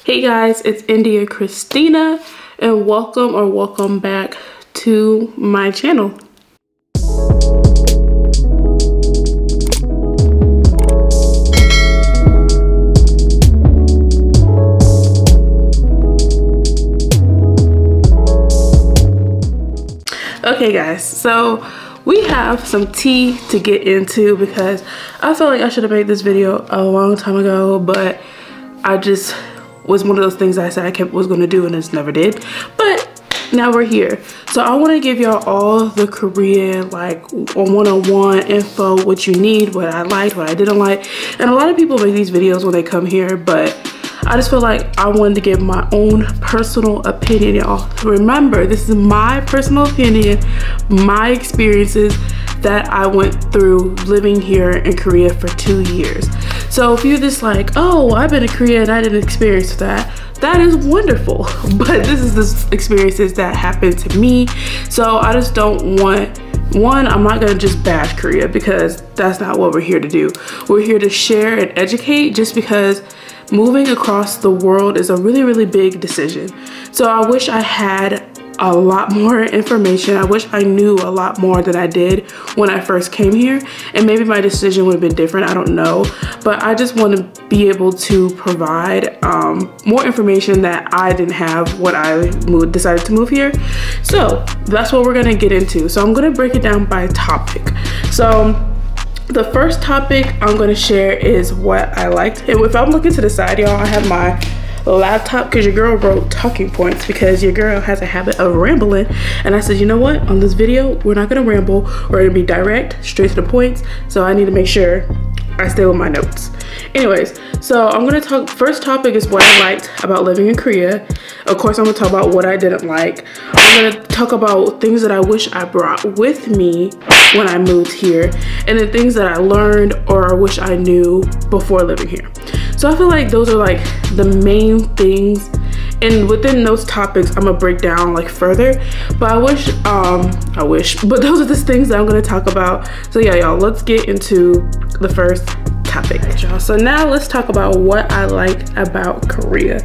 Hey guys, it's indiachristina and welcome back to my channel. Okay guys, so we have some tea to get into because I felt like I should have made this video a long time ago, but I just was one of those things I said I was going to do and just never did. But now we're here. So I want to give y'all all the Korean like one-on-one info, what you need, what I liked, what I didn't like. And a lot of people make these videos when they come here, but I just feel like I wanted to give my own personal opinion, y'all. Remember, this is my personal opinion, my experiences that I went through living here in Korea for 2 years. So if you're just like, oh, I've been to Korea and I didn't experience that, that is wonderful. But this is the experiences that happened to me. So I just don't want, I'm not gonna just bash Korea because that's not what we're here to do. We're here to share and educate, just because moving across the world is a really big decision. So I wish I had a lot more information. I wish I knew a lot more than I did when I first came here, and maybe my decision would have been different. I don't know, but I just want to be able to provide more information that I didn't have when I decided to move here. So that's what we're gonna get into. So I'm gonna break it down by topic. So the first topic I'm going to share is what I liked. And if I'm looking to the side, y'all, I have my laptop because your girl wrote talking points because your girl has a habit of rambling. And I said, you know what? On this video, we're not going to ramble. We're going to be direct, straight to the points. So I need to make sure I stay with my notes. Anyways, so I'm going to talk, first topic is what I liked about living in Korea. Of course, I'm going to talk about what I didn't like. I'm going to talk about things that I wish I brought with me when I moved here, and then things that I learned or I wish I knew before living here. So I feel like those are like the main things, and within those topics I'm gonna break down like further, but but those are the things that I'm gonna talk about. So yeah, y'all, let's get into the first topic. Right, y'all, so now let's talk about what I liked about Korea.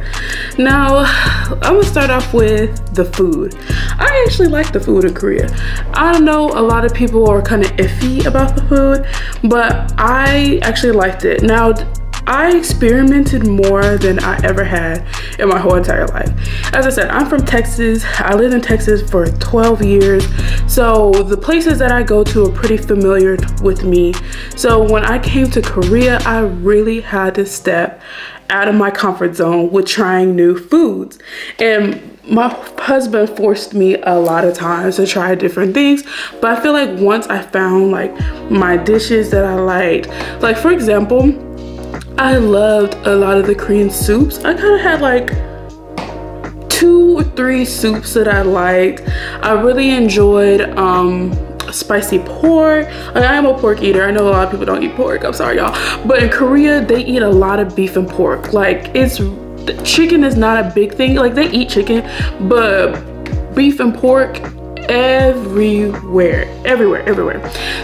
Now I'm gonna start off with the food. I actually like the food in Korea. I know a lot of people are kind of iffy about the food, but I actually liked it. Now I experimented more than I ever had in my whole entire life. As I said, I'm from Texas. I lived in Texas for 12 years. So the places that I go to are pretty familiar with me. So when I came to Korea, I really had to step out of my comfort zone with trying new foods. And my husband forced me a lot of times to try different things, but I feel like once I found like my dishes that I liked, like for example, I loved a lot of the Korean soups. I kind of had like 2 or 3 soups that I liked. I really enjoyed spicy pork. I am a pork eater. I know a lot of people don't eat pork. I'm sorry, y'all. But in Korea, they eat a lot of beef and pork. Like chicken is not a big thing. Like they eat chicken, but beef and pork everywhere.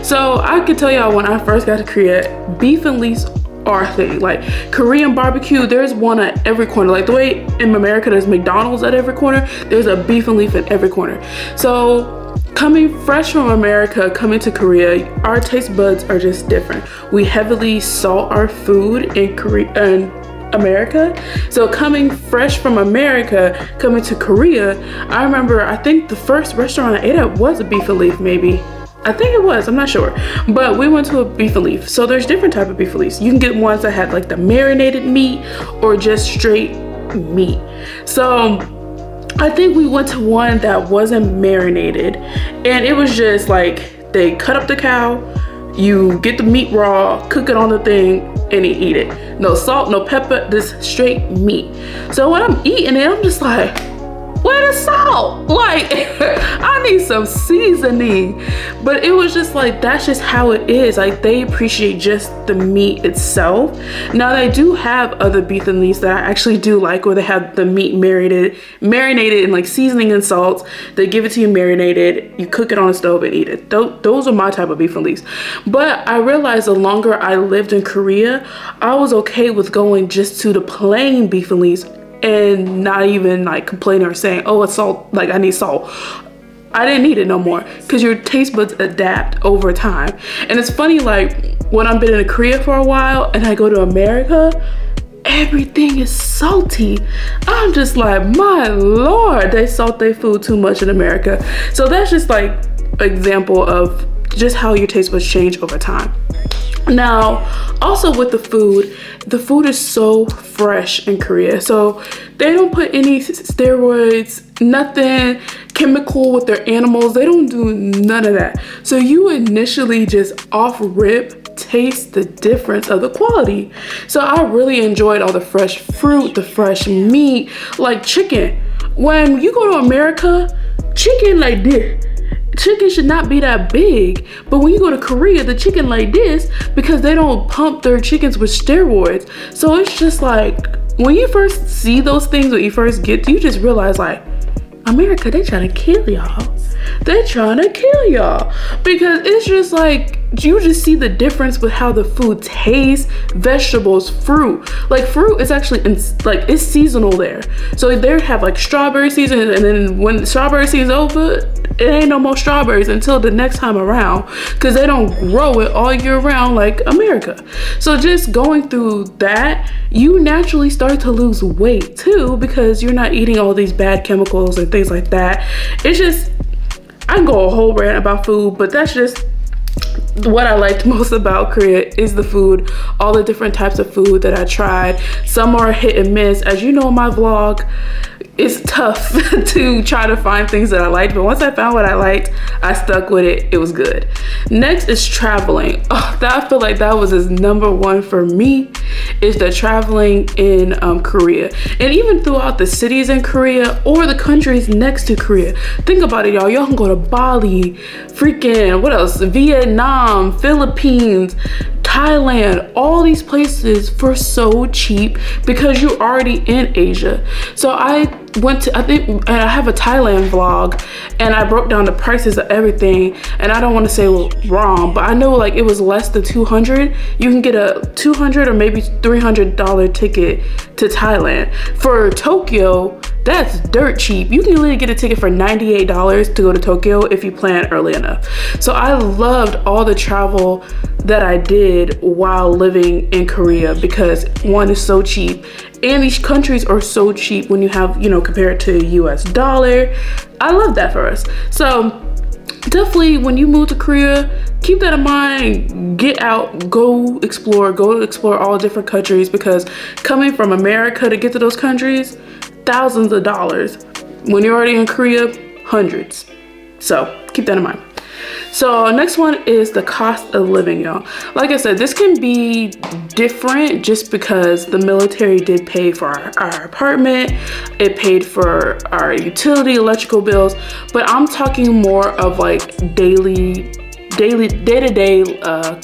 So I could tell y'all when I first got to Korea, beef and leeks are a thing. Like Korean barbecue, there's one at every corner. Like the way in America there's McDonald's at every corner, there's a beef and leaf at every corner. So coming fresh from America, coming to Korea, our taste buds are just different. We heavily salt our food in Korea and America. So coming fresh from America, coming to Korea, I remember, I think the first restaurant I ate at was a beef and leaf, maybe. I think it was, I'm not sure, but we went to a beef and leaf. So there's different type of beef and leaves. You can get ones that had like the marinated meat or just straight meat. So I think we went to one that wasn't marinated, and it was just like they cut up the cow, you get the meat raw, cook it on the thing, and you eat it. No salt, no pepper, just straight meat. So when I'm eating it, I'm just like, where the salt? Like, I need some seasoning. But it was just like, that's just how it is. Like, they appreciate just the meat itself. Now, they do have other beef and leaves that I actually do like, where they have the meat marinated in like seasoning and salts. They give it to you marinated, you cook it on the stove and eat it. Those are my type of beef and leaves. But I realized the longer I lived in Korea, I was okay with going just to the plain beef and leaves and not even like complaining or saying, oh, it's salt, like I need salt. I didn't need it no more, because your taste buds adapt over time. And it's funny, like when I've been in Korea for a while and I go to America, everything is salty. I'm just like, my Lord, they salt their food too much in America. So that's just like an example of just how your taste buds change over time. Now, also with the food is so fresh in Korea. So they don't put any steroids, nothing chemical with their animals. They don't do none of that. So you initially just off rip taste the difference of the quality. So I really enjoyed all the fresh fruit, the fresh meat, like chicken. When you go to America, chicken like this. Chicken should not be that big, but when you go to Korea, the chicken like this, because they don't pump their chickens with steroids. So it's just like, when you first see those things, when you first get, you just realize like, America, they trying to kill y'all. They trying to kill y'all, because it's just like, you just see the difference with how the food tastes. Vegetables, fruit, like fruit is actually like it's seasonal there. So they have like strawberry season, and then when the strawberry season's over, it ain't no more strawberries until the next time around, because they don't grow it all year round like America. So just going through that, you naturally start to lose weight too, because you're not eating all these bad chemicals and things like that. It's just, I can go a whole rant about food, but that's just what I liked most about Korea is the food, all the different types of food that I tried. Some are hit and miss. As you know, in my vlog, it's tough to try to find things that I liked, but once I found what I liked, I stuck with it. It was good. Next is traveling. Oh, I feel like that was his #1 for me, is the traveling in Korea. And even throughout the cities in Korea or the countries next to Korea. Think about it, y'all. Y'all can go to Bali, freaking, what else? Vietnam, Philippines, Thailand, all these places for so cheap because you're already in Asia. So I went to, and I have a Thailand vlog, and I broke down the prices of everything, and I don't want to say wrong, but I know like it was less than 200. You can get a $200 or maybe $300 ticket to Thailand. For Tokyo, that's dirt cheap. You can literally get a ticket for $98 to go to Tokyo if you plan early enough. So I loved all the travel that I did while living in Korea, because one is so cheap, and these countries are so cheap when you have, you know, compared to US dollar. I love that for us. So definitely when you move to Korea, keep that in mind. Get out, go explore all different countries, because coming from America to get to those countries, thousands of dollars. When you're already in Korea, hundreds. So keep that in mind. So next one is the cost of living, y'all. Like I said, this can be different just because the military did pay for our apartment. It paid for our utility, electrical bills, but I'm talking more of like day-to-day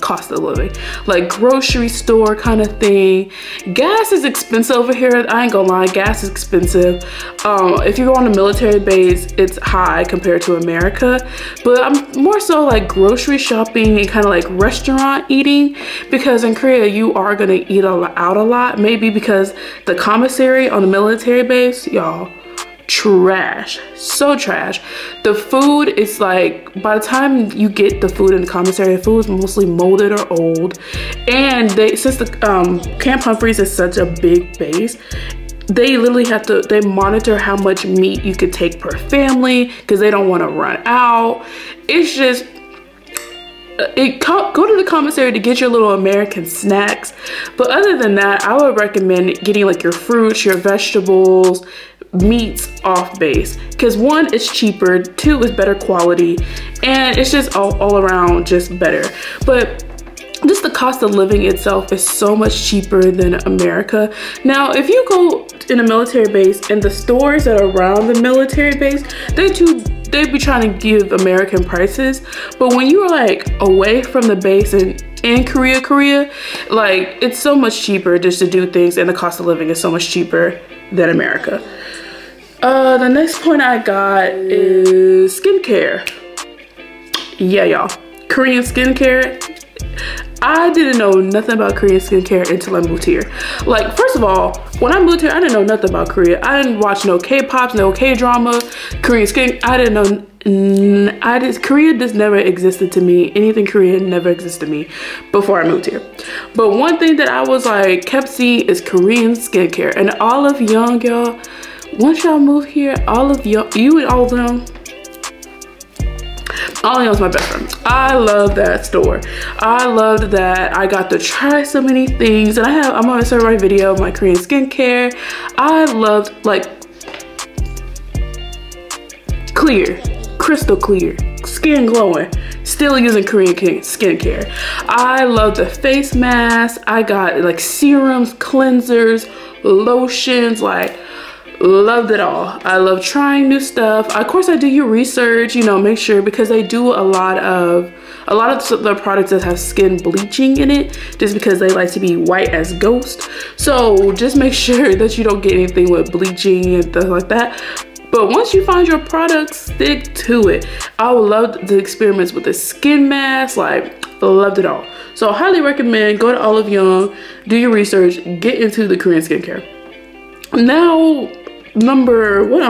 cost of living, like grocery store kind of thing. Gas is expensive over here. I ain't gonna lie, gas is expensive. If you go on a military base, it's high compared to America, but I'm more so like grocery shopping and kind of like restaurant eating, because in Korea you are gonna eat out a lot, maybe because the commissary on the military base, y'all, trash, so trash. The food is like, by the time you get the food in the commissary, the food is mostly molded or old, and since the Camp Humphreys is such a big base, they literally have to, they monitor how much meat you could take per family because they don't want to run out. It's just, go to the commissary to get your little American snacks, but other than that, I would recommend getting like your fruits, your vegetables, meats off base, because one, it's cheaper, two, it's better quality, and it's just all around just better. But just the cost of living itself is so much cheaper than America. Now, if you go in a military base and the stores that are around the military base, they be trying to give American prices, but when you're like away from the base and in Korea, like it's so much cheaper just to do things, and the cost of living is so much cheaper than America. The next point I got is skincare. Yeah, y'all, Korean skincare. I didn't know nothing about Korean skincare until I moved here. Like, first of all, when I moved here, I didn't know nothing about Korea. I didn't watch no K-pops, no K-drama, Korean skin. I didn't know. Korea just never existed to me. Anything Korean never existed to me before I moved here. But one thing that I was like kept seeing is Korean skincare. And all of y'all, once y'all move here, all of y'all, you and all of them, all I know is my best friend. I love that store. I loved that I got to try so many things. And I'm gonna start my video of my Korean skincare. I loved like clear, crystal clear, skin glowing, still using Korean skincare. I love the face masks. I got like serums, cleansers, lotions, like loved it all. I love trying new stuff. Of course, I do your research, you know, make sure, because they do a lot of the products that have skin bleaching in it, just because they like to be white as ghost. So just make sure that you don't get anything with bleaching and stuff like that. But once you find your product, stick to it. I would love the experiments with the skin mask, like loved it all. So I highly recommend, go to Olive Young, do your research, get into the Korean skincare. Now, I don't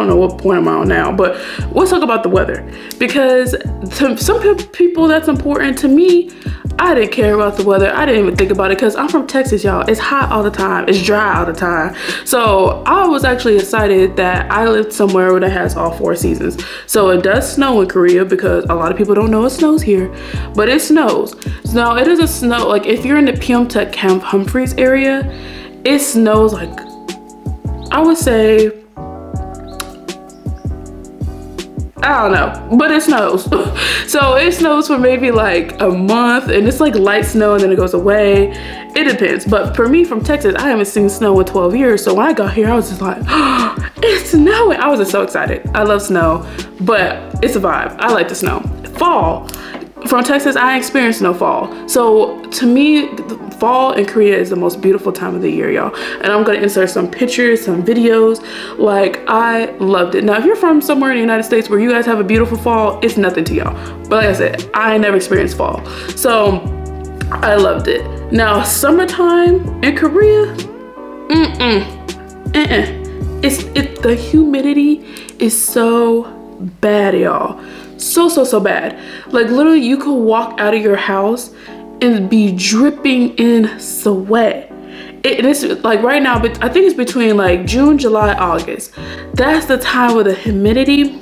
know what point I'm on now, but let's talk about the weather, because to some people that's important. To me, I didn't care about the weather. I didn't even think about it because I'm from Texas, y'all. It's hot all the time. It's dry all the time. So I was actually excited that I lived somewhere that has all 4 seasons. So it does snow in Korea, because a lot of people don't know it snows here, but it snows. Now it doesn't snow, like if you're in the Pyeongtaek Camp Humphreys area, it snows like, I would say, I don't know, but it snows. So it snows for maybe like a month, and it's like light snow and then it goes away. It depends. But for me from Texas, I haven't seen snow in 12 years. So when I got here, I was just like, oh, it's snowing. I was just so excited. I love snow, but it's a vibe. I like the snow. Fall. From Texas, I experienced no fall. So to me, fall in Korea is the most beautiful time of the year, y'all. And I'm gonna insert some pictures, some videos. Like, I loved it. Now, if you're from somewhere in the United States where you guys have a beautiful fall, it's nothing to y'all. But like I said, I never experienced fall. So I loved it. Now, summertime in Korea, the humidity is so bad, y'all. So bad. Like literally you could walk out of your house and be dripping in sweat. It's like right now, but I think it's between like June, July, August. That's the time where the humidity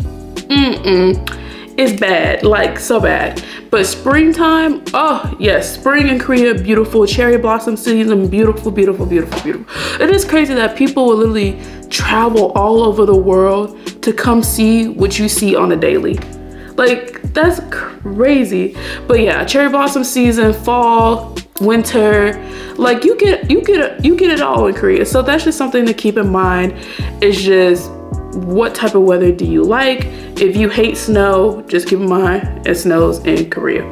is bad, like so bad. But springtime, oh yes, spring in Korea, beautiful. Cherry blossom season, beautiful, beautiful, beautiful, beautiful. It is crazy that people will literally travel all over the world to come see what you see on a daily. Like, that's crazy. But yeah, cherry blossom season, fall, winter, like you get it all in Korea. So that's just something to keep in mind. It's just, what type of weather do you like? If you hate snow, just keep in mind it snows in Korea.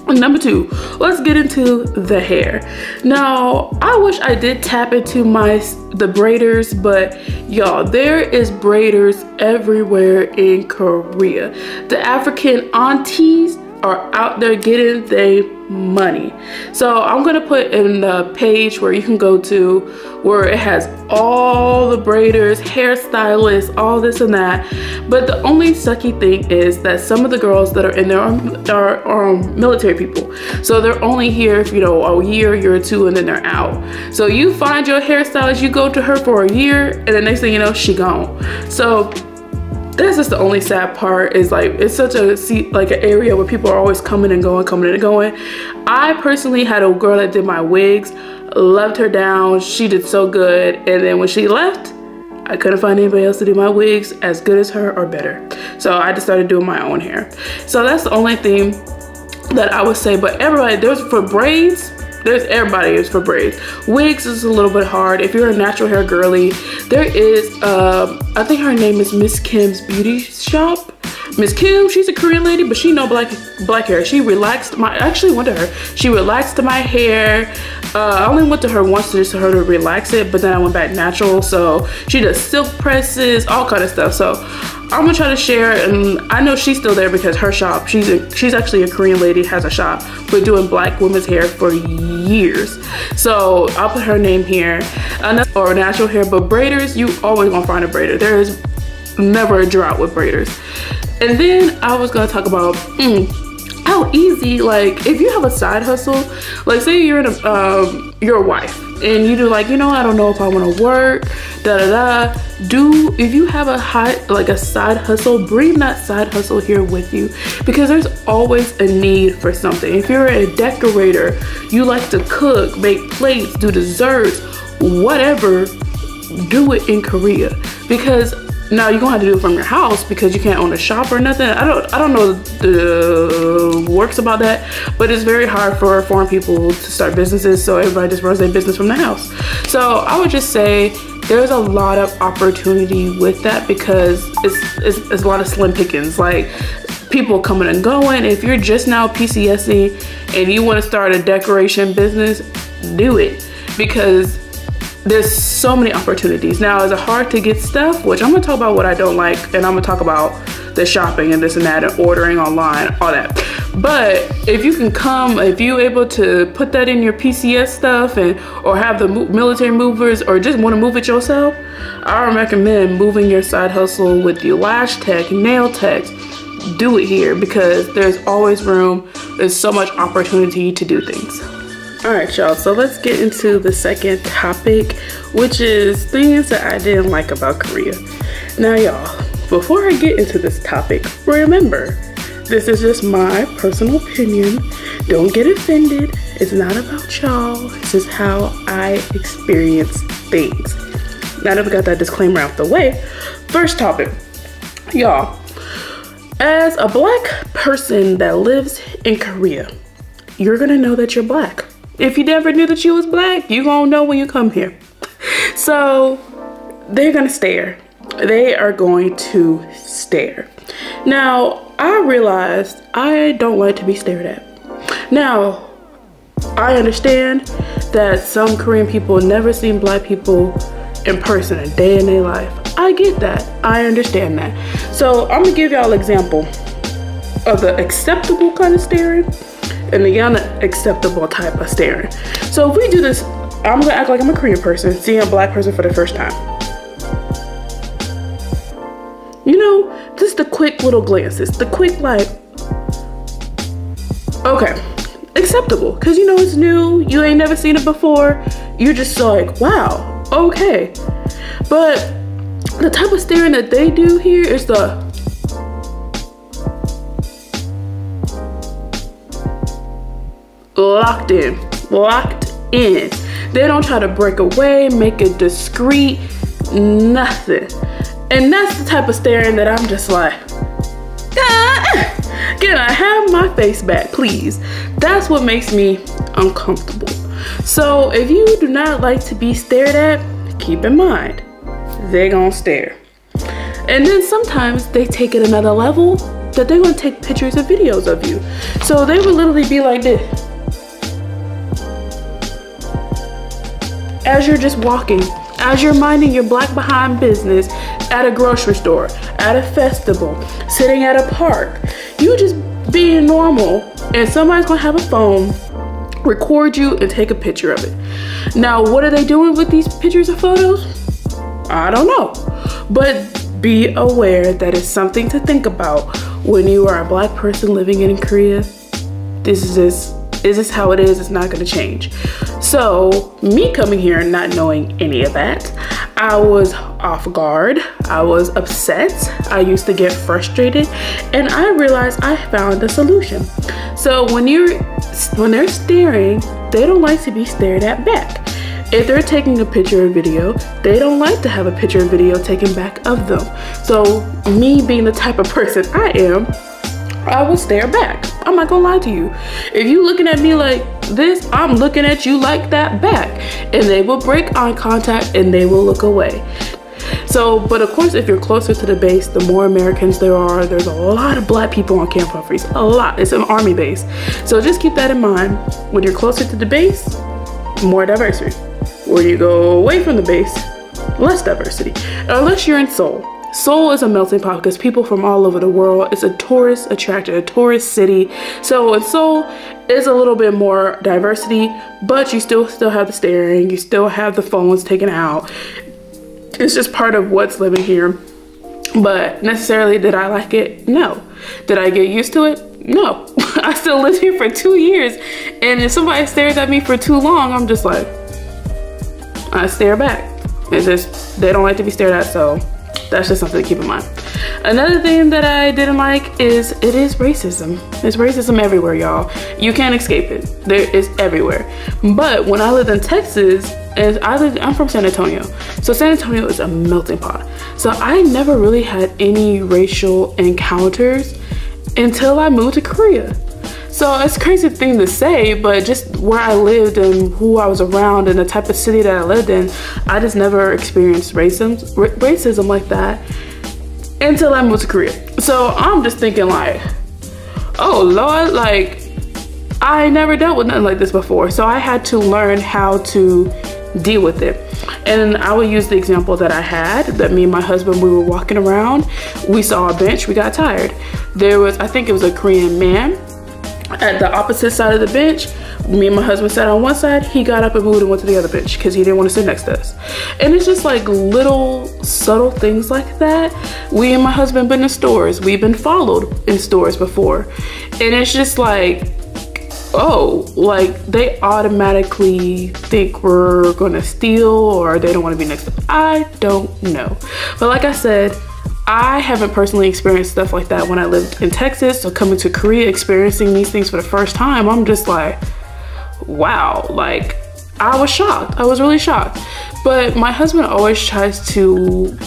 Number 2, let's get into the hair. Now, I wish I did tap into the braiders, but y'all, there is braiders everywhere in Korea. The African aunties are out there getting their money. So I'm gonna put in the page where you can go to, where it has all the braiders, hairstylists, all this and that. But the only sucky thing is that some of the girls that are in there are military people. So they're only here, you know, a year or two, and then they're out. So you find your hairstylist, you go to her for a year, and the next thing you know, she gone. So that's just the only sad part, is like, it's such a like an area where people are always coming and going. I personally had a girl that did my wigs, loved her down. She did so good. And then when she left, I couldn't find anybody else to do my wigs as good as her or better. So I just started doing my own hair. So that's the only thing that I would say. But everybody, there's for braids, everybody is for braids. Wigs is a little bit hard. If you're a natural hair girly, there is, I think her name is Miss Kim's Beauty Shop. Miss Kim, she's a Korean lady, but she know black hair. She relaxed I actually went to her. She relaxed my hair. I only went to her once just for her to relax it, but then I went back natural. So she does silk presses, all kind of stuff. So I'm gonna try to share, and I know she's still there because her shop, she's actually a Korean lady, has a shop, but doing black women's hair for years. So I'll put her name here, or natural hair, but braiders, you always gonna find a braider. There is never a drought with braiders. And then I was gonna talk about how easy, like if you have a side hustle, like say you're in you're a wife and you do like, you know, I don't know if I want to work, if you have a side hustle, bring that side hustle here with you, because there's always a need for something. If you're a decorator, you like to cook, make plates, do desserts, whatever, do it in Korea. Because now you're gonna have to do it from your house because you can't own a shop or nothing. I don't know the works about that, but it's very hard for foreign people to start businesses, so everybody just runs their business from the house. So I would just say there's a lot of opportunity with that, because it's a lot of slim pickings, like people coming and going. If you're just now PCSing and you want to start a decoration business, do it, because there's so many opportunities. Now, is it hard to get stuff? Which I'm gonna talk about what I don't like, and I'm gonna talk about the shopping and this and that and ordering online, all that. But if you can come, if you're able to put that in your PCS stuff, or have the military movers, or just want to move it yourself, I recommend moving your side hustle with the lash tech, nail techs. Do it here, because there's always room. There's so much opportunity to do things. All right, y'all, so let's get into the second topic, which is things that I didn't like about Korea. Now, y'all, before I get into this topic, remember, this is just my personal opinion. Don't get offended. It's not about y'all. This is how I experience things. Now that we got that disclaimer out the way, first topic, y'all, as a black person that lives in Korea, you're gonna know that you're black. If you never knew that you was black, you gonna know when you come here. So they're gonna stare. They are going to stare. Now, I realized I don't like to be stared at. Now, I understand that some Korean people never seen black people in person a day in their life. I get that. I understand that. So I'm gonna give y'all an example of the acceptable kind of staring and the unacceptable type of staring. So if we do this, I'm gonna act like I'm a Korean person seeing a black person for the first time. You know, just the quick little glances, the quick like, okay, acceptable, because you know it's new, you ain't never seen it before, you're just like, wow, okay. But the type of staring that they do here is the locked in. They don't try to break away, make it discreet, nothing. And that's the type of staring that I'm just like, can I have my face back, please? That's what makes me uncomfortable. So if you do not like to be stared at, keep in mind, they're gonna stare. And then sometimes they take it another level, that they're gonna take pictures and videos of you. So they would literally be like this. As you're just walking, as you're minding your black behind business at a grocery store, at a festival, sitting at a park, you just being normal, and somebody's gonna have a phone, record you and take a picture of it. Now, what are they doing with these pictures and photos? I don't know, but be aware that it's something to think about when you are a black person living in Korea. This is how it is. It's not gonna change. So me coming here and not knowing any of that, I was off guard. I was upset. I used to get frustrated, and I realized I found a solution. So when they're staring, they don't like to be stared at back. If they're taking a picture or video, they don't like to have a picture or video taken back of them. So me being the type of person I am, I will stare back. I'm not gonna lie to you. If you looking at me like this, I'm looking at you like that back. And they will break eye contact and they will look away. So, but of course, if you're closer to the base, the more Americans there are, there's a lot of black people on Camp Humphreys, a lot. It's an army base. So just keep that in mind. When you're closer to the base, more diversity. When you go away from the base, less diversity. Unless you're in Seoul. Seoul is a melting pot because people from all over the world. It's a tourist attraction, a tourist city. So in Seoul, it's a little bit more diversity, but you still have the staring, you still have the phones taken out. It's just part of what's living here. But necessarily, did I like it? No. Did I get used to it? No. I still lived here for 2 years, and if somebody stares at me for too long, I'm just like, I stare back. It's just, they don't like to be stared at, so that's just something to keep in mind. Another thing that I didn't like is it is racism. It's racism everywhere, y'all. You can't escape it. It's everywhere. But when I lived in Texas, I'm from San Antonio. So San Antonio is a melting pot. So I never really had any racial encounters until I moved to Korea. So it's a crazy thing to say, but just where I lived and who I was around and the type of city that I lived in, I just never experienced racism like that until I moved to Korea. So I'm just thinking like, oh Lord, like I never dealt with nothing like this before. So I had to learn how to deal with it. And I will use the example that I had, that me and my husband, we were walking around, we saw a bench, we got tired. There was, I think it was a Korean man at the opposite side of the bench. Me and my husband sat on one side, he got up and moved and went to the other bench because he didn't want to sit next to us. And it's just like little subtle things like that. We and my husband been in stores, we've been followed in stores before, and it's just like, oh, like they automatically think we're gonna steal or they don't want to be next to us. I don't know. But like I said, I haven't personally experienced stuff like that when I lived in Texas. So coming to Korea, experiencing these things for the first time, I'm just like, wow, like I was shocked. I was really shocked. But my husband always tries to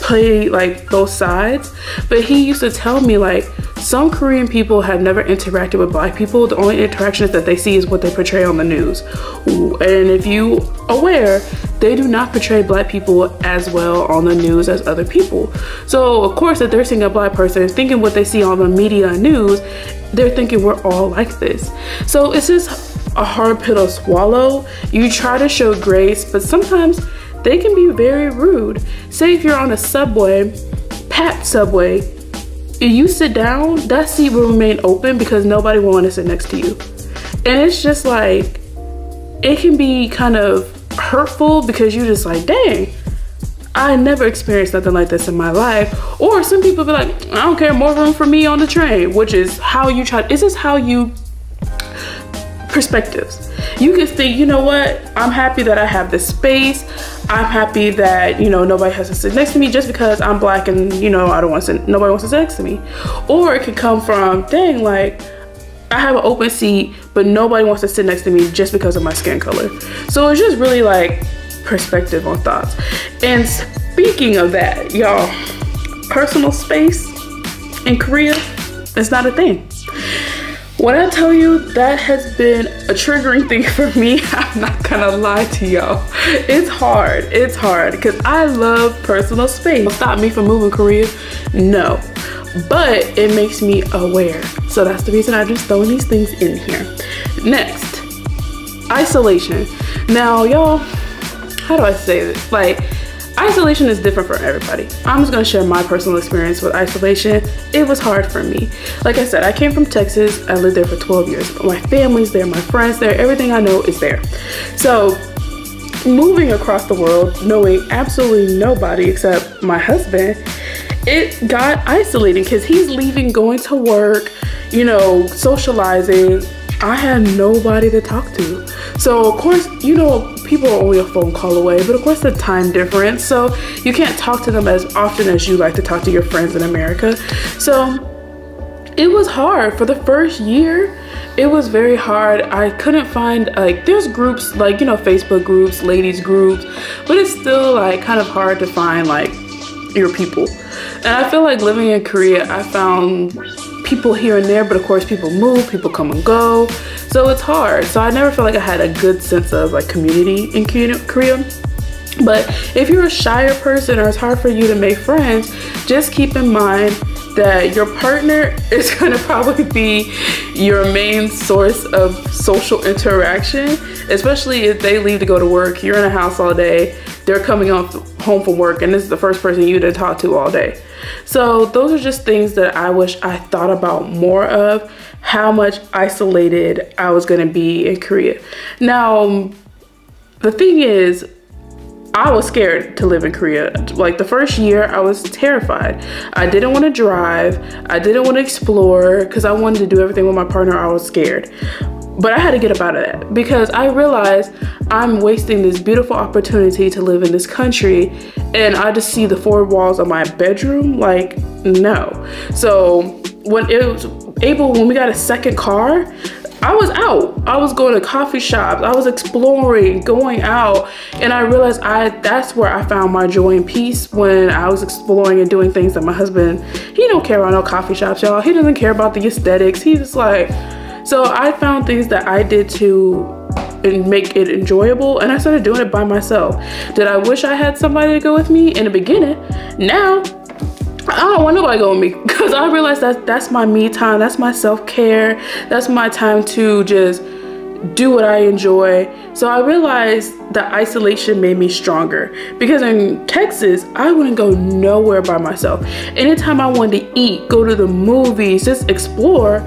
play like both sides, but he used to tell me like some Korean people have never interacted with Black people. The only interactions that they see is what they portray on the news. And if you aware, they do not portray Black people as well on the news as other people. So of course, if they're seeing a Black person thinking what they see on the media and news, they're thinking we're all like this. So it's just a hard pill to swallow. You try to show grace, but sometimes they can be very rude. Say if you're on a subway, packed subway, and you sit down, that seat will remain open because nobody will want to sit next to you. And it's just like, it can be kind of hurtful because you're just like, dang, I never experienced nothing like this in my life. Or some people be like, I don't care, more room for me on the train, which is how you try, this is how you, perspectives. You can think, you know what, I'm happy that I have this space. I'm happy that, you know, nobody has to sit next to me just because I'm Black and, you know, I don't want to sit, nobody wants to sit next to me. Or it could come from, dang, like I have an open seat, but nobody wants to sit next to me just because of my skin color. So it's just really like perspective on thoughts. And speaking of that, y'all, personal space in Korea is not a thing. When I tell you that has been a triggering thing for me, I'm not gonna lie to y'all. It's hard because I love personal space. Stop me from moving Korea? No, but it makes me aware. So that's the reason I'm just throwing these things in here. Next, isolation. Now y'all, how do I say this? Like, isolation is different for everybody. I'm just gonna share my personal experience with isolation. It was hard for me. Like I said, I came from Texas. I lived there for 12 years. My family's there, my friends there, everything I know is there. So moving across the world, knowing absolutely nobody except my husband, it got isolating because he's leaving, going to work, you know, socializing. I had nobody to talk to. So of course, you know, people are only a phone call away, but of course the time difference, so you can't talk to them as often as you like to talk to your friends in America. So it was hard for the first year. It was very hard. I couldn't find, like, there's groups like, you know, Facebook groups, ladies groups, but it's still like kind of hard to find like your people. And I feel like living in Korea, I found people here and there, but of course people move, people come and go, so it's hard. So I never felt like I had a good sense of like community in Korea. But if you're a shyer person or it's hard for you to make friends, just keep in mind that your partner is going to probably be your main source of social interaction. especially if they leave to go to work. You're in a house all day, they're coming home from work, and this is the first person you to talk to all day. So those are just things that I wish I thought about more of, how much isolated I was gonna be in Korea. Now, the thing is, I was scared to live in Korea. Like the first year, I was terrified. I didn't want to drive. I didn't want to explore because I wanted to do everything with my partner. I was scared. But I had to get up out of that because I realized I'm wasting this beautiful opportunity to live in this country, and I just see the four walls of my bedroom. Like, no. So when we got a second car, I was out. I was going to coffee shops. I was exploring, going out, and I realized that's where I found my joy and peace, when I was exploring and doing things that my husband, he don't care about no coffee shops, y'all. He doesn't care about the aesthetics. He's just like, so I found things that I did to make it enjoyable, and I started doing it by myself. Did I wish I had somebody to go with me in the beginning? Now, I don't want nobody going with me, because I realized that that's my me time, that's my self-care, that's my time to just do what I enjoy. So I realized that isolation made me stronger, because in Texas, I wouldn't go nowhere by myself. Anytime I wanted to eat, go to the movies, just explore,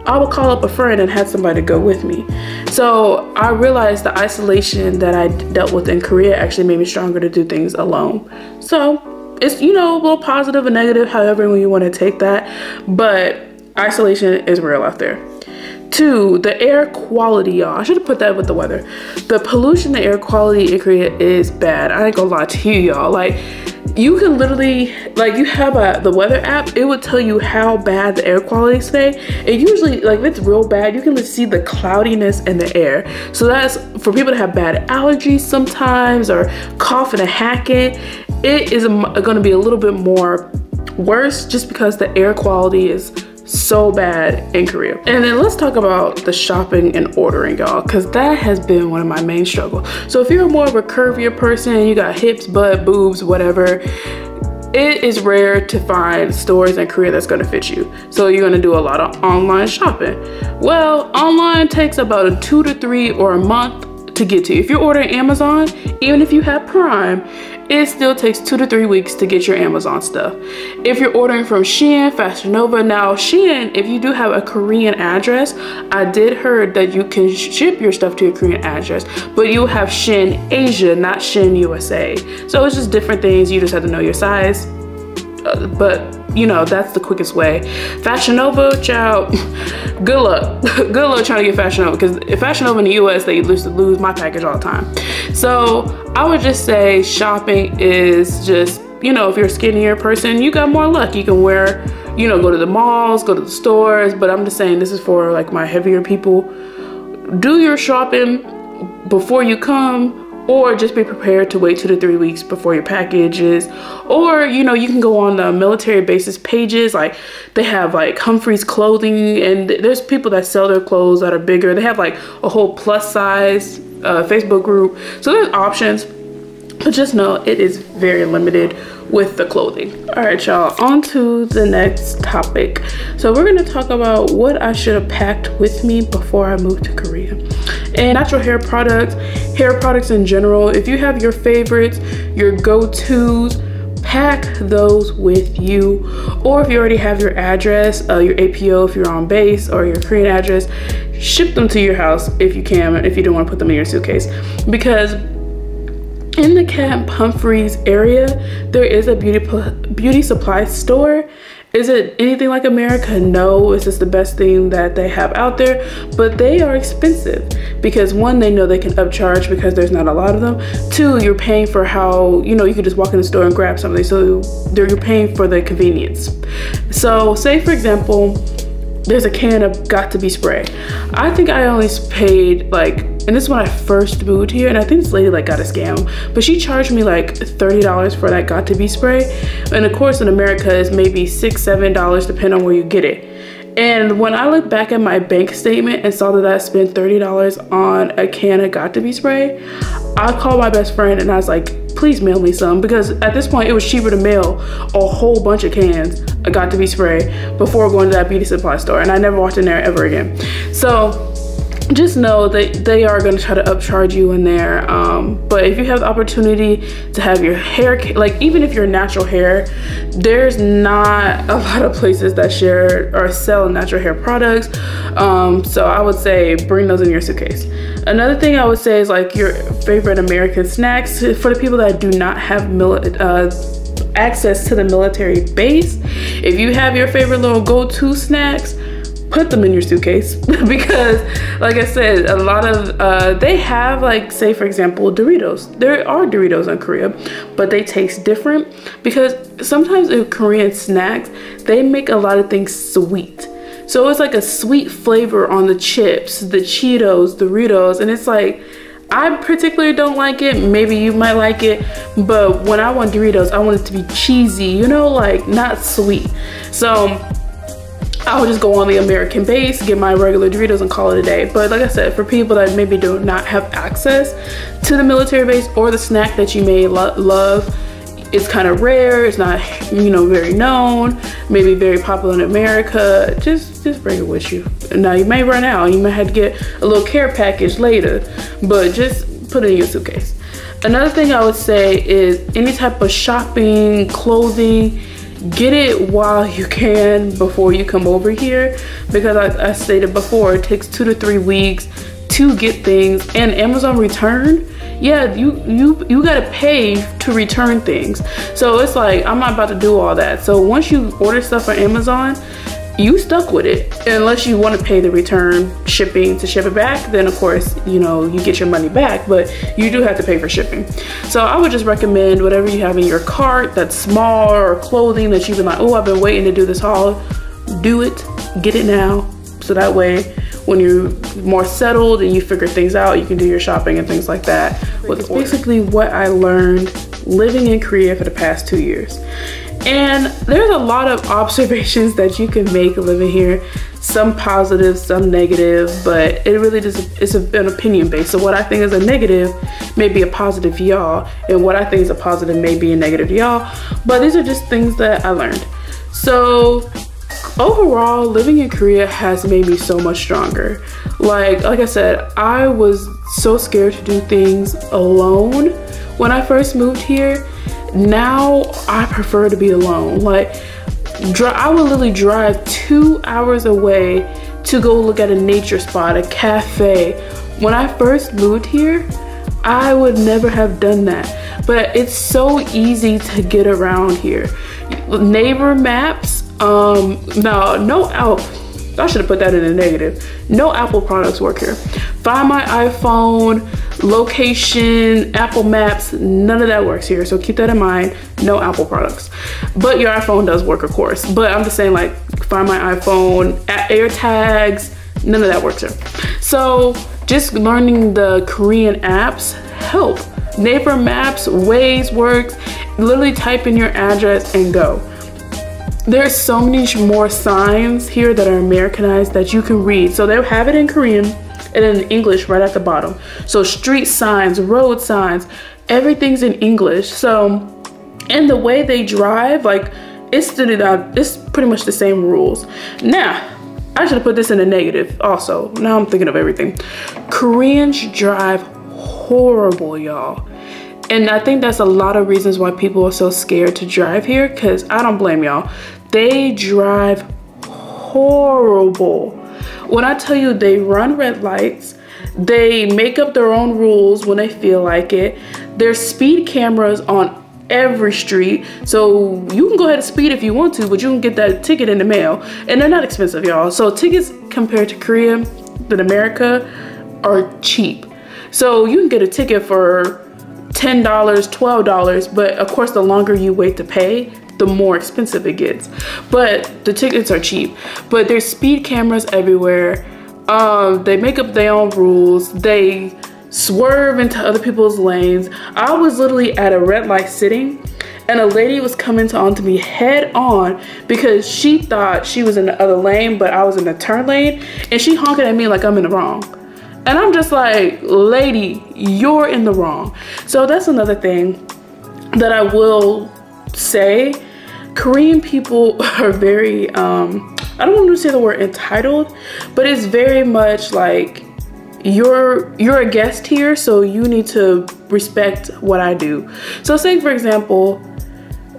I would call up a friend and have somebody to go with me. So I realized the isolation that I dealt with in Korea actually made me stronger to do things alone. So it's, you know, a little positive and negative, however you want to take that, but isolation is real out there. 2, the air quality, y'all. I should have put that with the weather. The pollution, the air quality in Korea is bad. I ain't gonna lie to you, y'all. Like, you can literally, like, you have the weather app, it would tell you how bad the air quality is today. And usually, like, if it's real bad, you can see the cloudiness in the air. So that's for people that have bad allergies sometimes, or coughing and hacking. It is gonna be a little bit more worse just because the air quality is so bad in Korea. And then let's talk about the shopping and ordering, y'all, because that has been one of my main struggles. So if you're more of a curvier person, you got hips, butt, boobs, whatever, it is rare to find stores in Korea that's gonna fit you. So you're gonna do a lot of online shopping. Well, online takes about a 2 to 3 or a month to get to. If you're ordering Amazon, even if you have Prime, it still takes 2 to 3 weeks to get your Amazon stuff. If you're ordering from Shein, Fashion Nova, now Shein, if you do have a Korean address, I did heard that you can ship your stuff to a Korean address, but you have Shein Asia, not Shein USA. So it's just different things. You just have to know your size. But you know, that's the quickest way. Fashion Nova, child, good luck. Good luck trying to get Fashion Nova, because if Fashion Nova in the US, they lose my package all the time. So I would just say shopping is just, you know, if you're a skinnier person, you got more luck. You can wear, you know, go to the malls, go to the stores, but I'm just saying this is for like my heavier people. Do your shopping before you come, or just be prepared to wait 2 to 3 weeks before your packages. Or, you know, you can go on the military bases pages, like they have like Humphrey's Clothing, and there's people that sell their clothes that are bigger. They have like a whole plus size Facebook group. So there's options, but just know it is very limited with the clothing. All right, y'all, on to the next topic. So we're gonna talk about what I should have packed with me before I moved to Korea. And natural hair products in general. If you have your favorites, your go-tos, pack those with you. Or if you already have your address, your APO if you're on base, or your Korean address, ship them to your house if you can, if you don't want to put them in your suitcase. Because in the Camp Humphreys area, there is a beauty supply store. Is it anything like America? No, it's just the best thing that they have out there, but they are expensive because 1, they know they can upcharge because there's not a lot of them. 2, you're paying for how, you know, you can just walk in the store and grab something. So you're paying for the convenience. So say for example, there's a can of Got to Be spray. I think I only paid like, and this is when I first moved here, and I think this lady like got a scam, but she charged me like $30 for that Got to Be spray. And of course in America it's maybe $6, $7 depending on where you get it. And when I look back at my bank statement and saw that I spent $30 on a can of Got to Be spray, I called my best friend and I was like, please mail me some, because at this point it was cheaper to mail a whole bunch of cans of Got to Be spray before going to that beauty supply store, and I never walked in there ever again. So just know that they are going to try to upcharge you in there. But if you have the opportunity to have your hair, like even if you're natural hair, there's not a lot of places that share or sell natural hair products. So I would say bring those in your suitcase. Another thing I would say is like your favorite American snacks for the people that do not have access to the military base. If you have your favorite little go-to snacks, put them in your suitcase because like I said, a lot of they have, like, say for example, Doritos. There are Doritos in Korea, but they taste different because sometimes in Korean snacks they make a lot of things sweet. So it's like a sweet flavor on the chips, the Cheetos, Doritos, and it's like, I particularly don't like it. Maybe you might like it, but when I want Doritos, I want it to be cheesy, you know, like not sweet. So I would just go on the American base, get my regular Doritos and call it a day. But like I said, for people that maybe do not have access to the military base or the snack that you may love, it's kind of rare, it's not, you know, very known, maybe very popular in America, just bring it with you. Now you may run out, you might have to get a little care package later, but just put it in your suitcase. Another thing I would say is any type of shopping, clothing, get it while you can before you come over here, because I stated before, it takes 2 to 3 weeks to get things, and Amazon return, yeah, you gotta pay to return things. So it's like, I'm not about to do all that. So once you order stuff on Amazon, you stuck with it. Unless you want to pay the return shipping to ship it back, then of course, you know, you get your money back, but you do have to pay for shipping. So I would just recommend whatever you have in your cart that's small, or clothing that you've been like, oh, I've been waiting to do this haul, do it, get it now. So that way, when you're more settled and you figure things out, you can do your shopping and things like that. It's basically what I learned living in Korea for the past 2 years. And there's a lot of observations that you can make living here, some positive, some negative, but it really just is an opinion based. So what I think is a negative may be a positive to y'all, and what I think is a positive may be a negative to y'all, but these are just things that I learned. So overall, living in Korea has made me so much stronger. Like I said, I was so scared to do things alone when I first moved here. Now I prefer to be alone. Like I would literally drive 2 hours away to go look at a nature spot, a cafe. When I first moved here, I would never have done that, but it's so easy to get around here. Neighbor maps, I should have put that in the negative. No Apple products work here. Find My iPhone, location, Apple Maps, none of that works here. So keep that in mind, no Apple products. But your iPhone does work, of course. But I'm just saying, like, Find My iPhone, AirTags, none of that works here. So just learning the Korean apps help. Neighbor Maps, Waze works. Literally type in your address and go. There's so many more signs here that are Americanized that you can read. So they have it in Korean and in English right at the bottom. So street signs, road signs, everything's in English. So, and the way they drive, like it's pretty much the same rules. Now, I should have put this in a negative also. Now I'm thinking of everything. Koreans drive horrible, y'all. And I think that's a lot of reasons why people are so scared to drive here, because I don't blame y'all. They drive horrible. When I tell you they run red lights, they make up their own rules when they feel like it. There's speed cameras on every street. So you can go ahead and speed if you want to, but you can get that ticket in the mail. And they're not expensive, y'all. So tickets compared to Korea than America are cheap. So you can get a ticket for $10, $12, but of course the longer you wait to pay, the more expensive it gets. But the tickets are cheap. But there's speed cameras everywhere. They make up their own rules. They swerve into other people's lanes. I was literally at a red light sitting, and a lady was coming onto me head on because she thought she was in the other lane, but I was in the turn lane, and she honking at me like I'm in the wrong. And I'm just like, lady, you're in the wrong. So that's another thing that I will say. Korean people are very, I don't want to say the word entitled, but it's very much like you're a guest here, so you need to respect what I do. So say for example,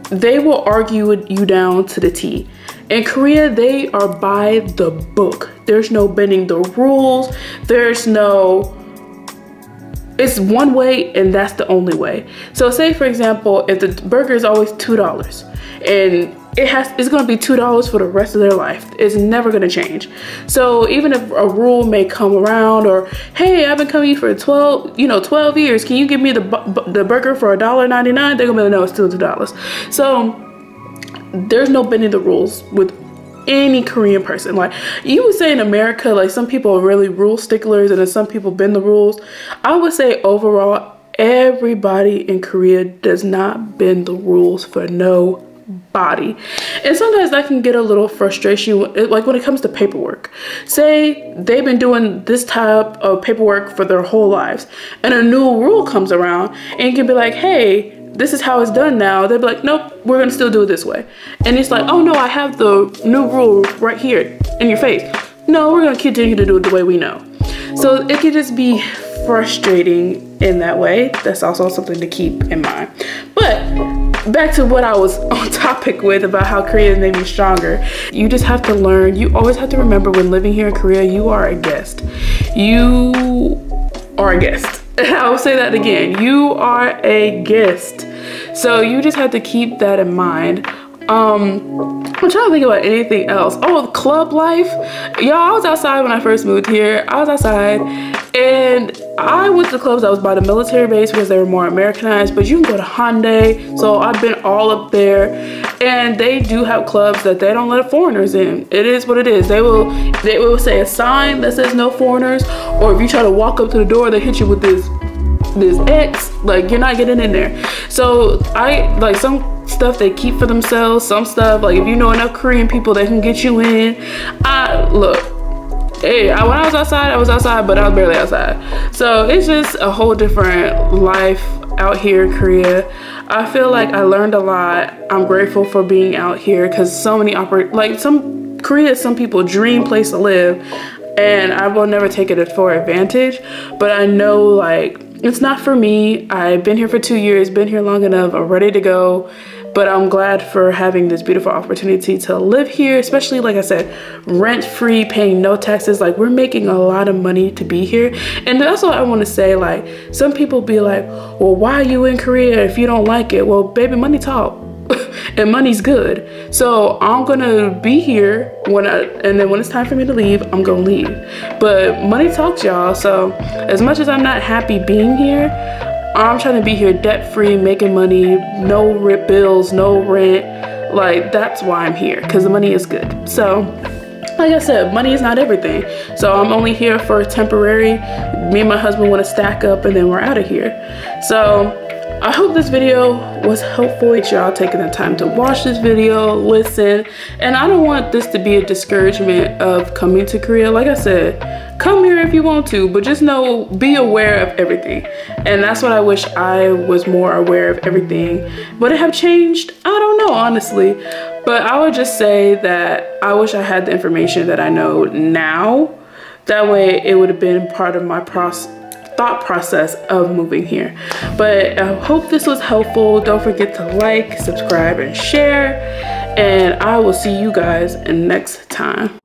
they will argue you down to the T. In Korea, they are by the book. There's no bending the rules. There's no, it's one way and that's the only way. So say for example, if the burger is always $2 and it's gonna be $2 for the rest of their life. It's never gonna change. So even if a rule may come around, or hey, I've been coming for 12 years, can you give me the burger for $1.99? They're gonna be like, no, it's still $2. So there's no bending the rules with any Korean person. Like you would say in America, like some people are really rule sticklers and then some people bend the rules. I would say overall, everybody in Korea does not bend the rules for no body. And sometimes that can get a little frustration, like when it comes to paperwork. Say they've been doing this type of paperwork for their whole lives and a new rule comes around and you can be like, hey, this is how it's done now. They'll be like, nope, we're gonna still do it this way. And it's like, oh no, I have the new rule right here in your face. No, we're gonna continue to do it the way we know. So it can just be frustrating in that way. That's also something to keep in mind. But back to what I was on topic with about how Korea made me stronger. You just have to learn. You always have to remember when living here in Korea, you are a guest. You are a guest. I will say that again. You are a guest. So you just have to keep that in mind. I'm trying to think about anything else. Oh, club life. Y'all, I was outside when I first moved here. I was outside and I went to the clubs that was by the military base because they were more Americanized, but you can go to Hyundai. So I've been all up there and they do have clubs that they don't let foreigners in. It is what it is. They will say a sign that says no foreigners, or if you try to walk up to the door, they hit you with this X, like you're not getting in there. So I like some stuff they keep for themselves, some stuff like if you know enough Korean people that can get you in. Look, hey, when I was outside, but I was barely outside. So it's just a whole different life out here in Korea. I feel like I learned a lot. I'm grateful for being out here because so many Korea is some people's dream place to live, and I will never take it for advantage. But I know like it's not for me. I've been here for 2 years, been here long enough, I'm ready to go. But I'm glad for having this beautiful opportunity to live here, especially like I said, rent-free, paying no taxes. Like we're making a lot of money to be here. And that's what I want to say. Like some people be like, well, why are you in Korea if you don't like it? Well, baby, money talk. And money's good. So I'm gonna be here and then when it's time for me to leave, I'm gonna leave. But money talks, y'all. So as much as I'm not happy being here, I'm trying to be here debt-free, making money, no bills, no rent. Like that's why I'm here, because the money is good. So like I said, money is not everything. So I'm only here for temporary. Me and my husband want to stack up and then we're out of here. So I hope this video was helpful. Y'all taking the time to watch this video, listen, and I don't want this to be a discouragement of coming to Korea. Like I said, come here if you want to, but just know, be aware of everything. And that's what I wish I was more aware of everything. Would it have changed? I don't know, honestly. But I would just say that I wish I had the information that I know now. That way it would have been part of my thought process of moving here. But I hope this was helpful. Don't forget to like, subscribe, and share. And I will see you guys next time.